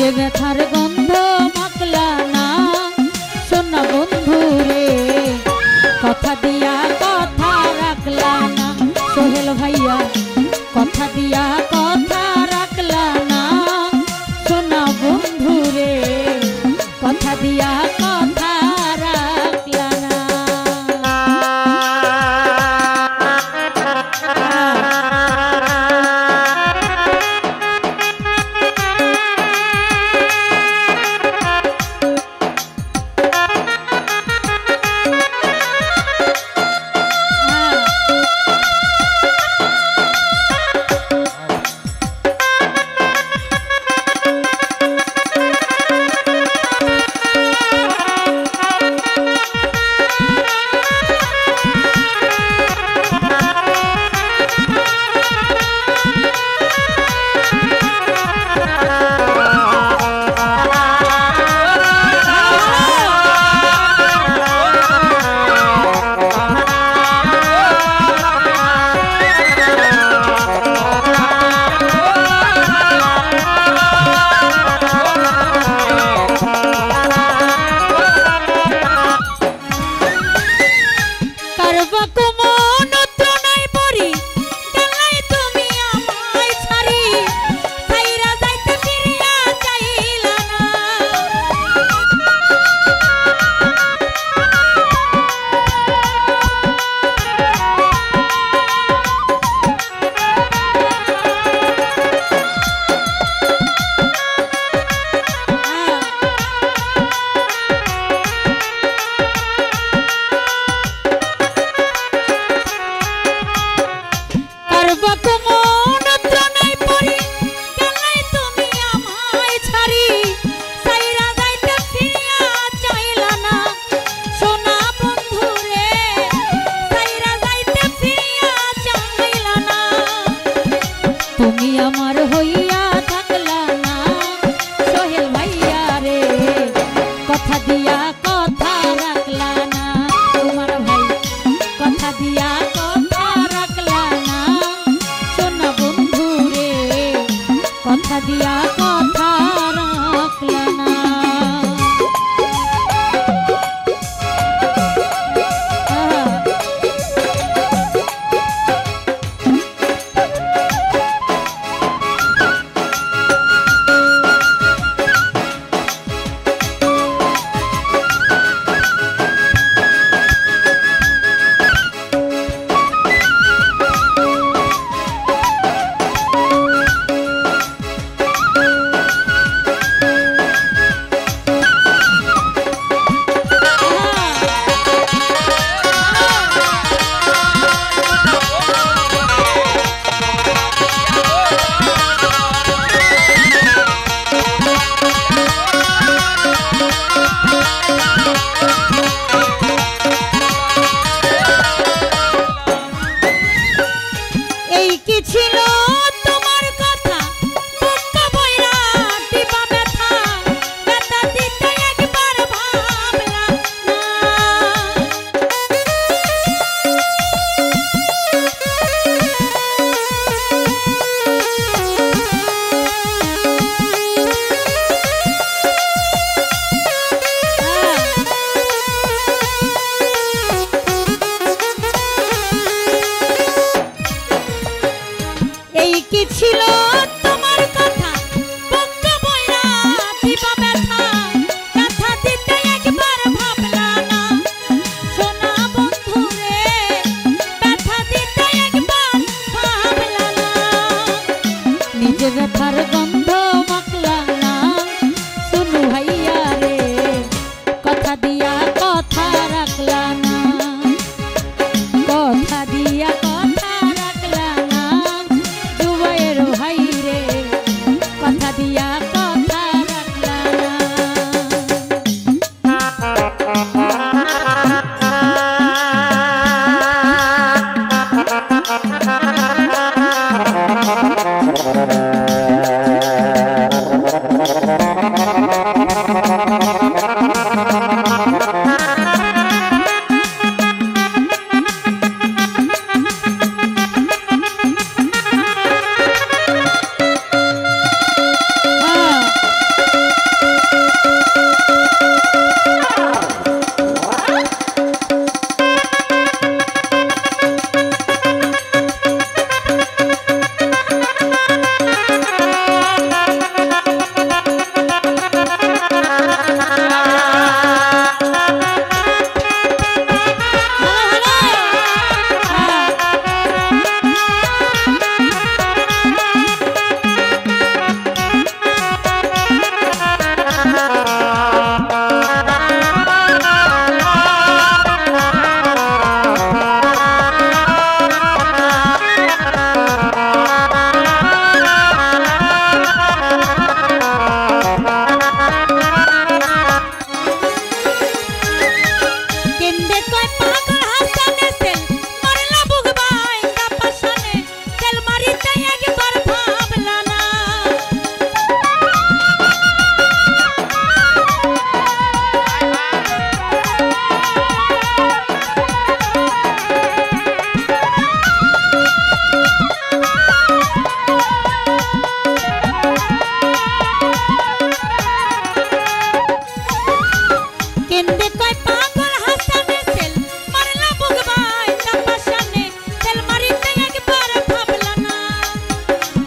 নিজে ব্যথার গন্ধ মাখলা না সোনা বন্ধু রে, কথা দিয়া কথা রাখলা না সোহেল ভাইয়া, কথা দিয়া কথা রাখলা না সোনা বন্ধু রে, কথা দিয়া কথা রাখলা না।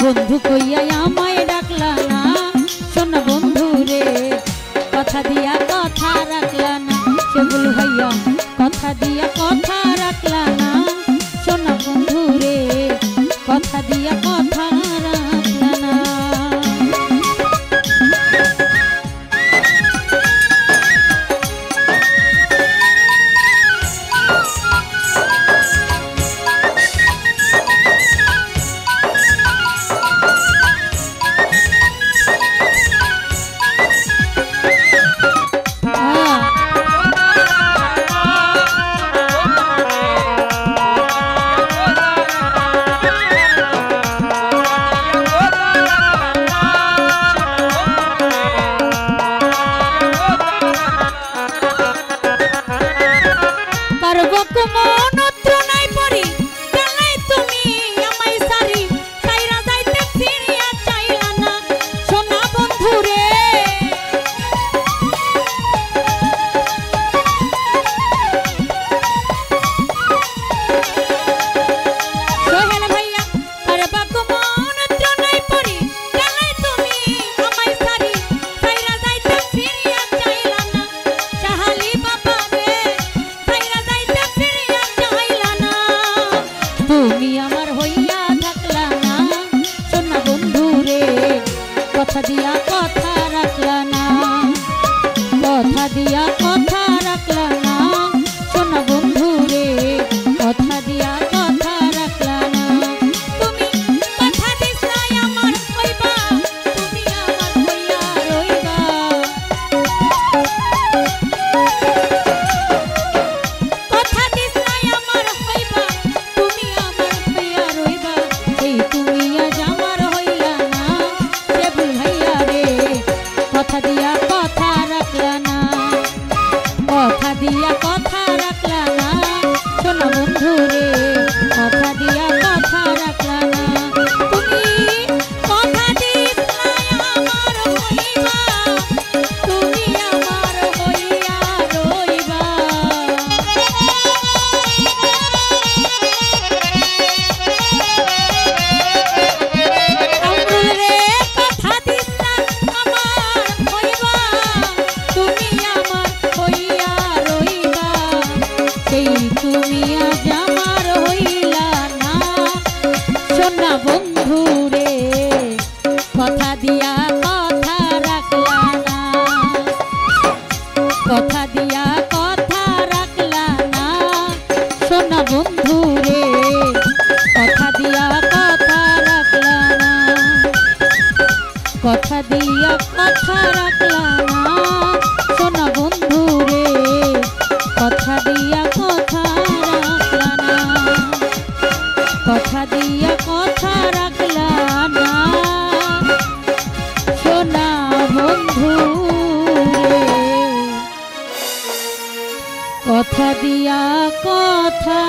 বন্ধু কইয়া আমায় ডাকলা না শোনা বন্ধু রে কথা দিয়া কথা রাখলা না সেবুল ভাইয়া কথা দিয়া কথা রাখলা না শোনা বন্ধু রে কথা দিয়া কথা রাখলা না। কথা দিয়া কথা রাখলা না কথা দিয়া কথা রাখলা না শোনা বন্ধু রে কথা দিয়া কথা রাখলা না। তুমি কথা দিছাই আমার হইবা তুমি আমার হইয়া রইবা কথা দিছাই আমার হইবা তুমি আমার হইয়া রইবা এই তুমি আজ আমার হইলা না সেবুল ভাইয়া রে কথা দিয়া কথা রাখলা না কথা দিয়া কথা রাখলা না শোনা বন্ধু রে কথা দিয়া কথা রাখলা না। তুমি কথা দিছাই আমার হইবা তুমি আমার হইয়া রইবা আমরুল রে কথা দিছাই আমার হইবা তুমি আমার হইয়া রইবা সেই তুমি আজ আমার হইলা না শোনা বন্ধু রে কথা দিয়া কথা রাখলা না কথা দিয়া কথা রাখলা না শোনা বন্ধু রে কথা দিয়া কথা রাখলা না কথা দিয়া কথা রাখলা না শোনা বন্ধু রে কথা দিয়া কথা রাখলা না কথা দিয়া কথা রাখলা না শোনা বন্ধু রে কথা দিয়া কথা